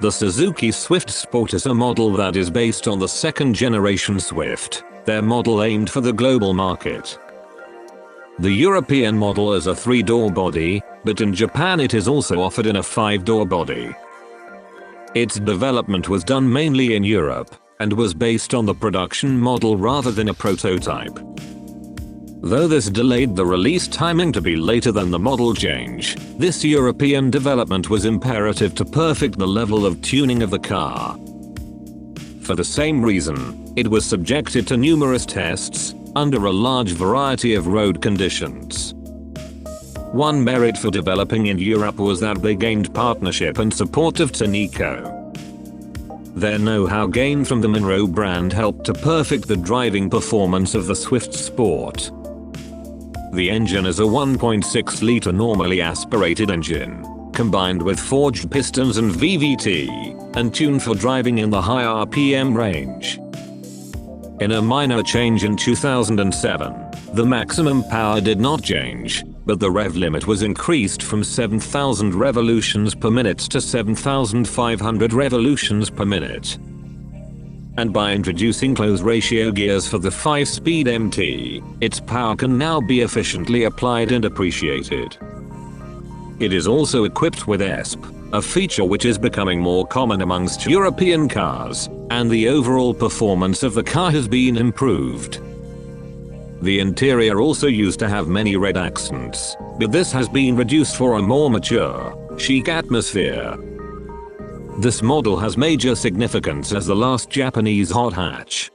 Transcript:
The Suzuki Swift Sport is a model that is based on the second generation Swift, their model aimed for the global market. The European model is a 3-door body, but in Japan it is also offered in a 5-door body. Its development was done mainly in Europe, and was based on the production model rather than a prototype. Though this delayed the release timing to be later than the model change, this European development was imperative to perfect the level of tuning of the car. For the same reason, it was subjected to numerous tests, under a large variety of road conditions. One merit for developing in Europe was that they gained partnership and support of Turismo. Their know-how gained from the Monroe brand helped to perfect the driving performance of the Swift Sport. The engine is a 1.6-liter normally aspirated engine, combined with forged pistons and VVT, and tuned for driving in the high RPM range. In a minor change in 2007, the maximum power did not change, but the rev limit was increased from 7,000 revolutions per minute to 7,500 revolutions per minute. And by introducing close ratio gears for the 5-speed MT, its power can now be efficiently applied and appreciated. It is also equipped with ESP, a feature which is becoming more common amongst European cars, and the overall performance of the car has been improved. The interior also used to have many red accents, but this has been reduced for a more mature, chic atmosphere. This model has major significance as the last Japanese hot hatch.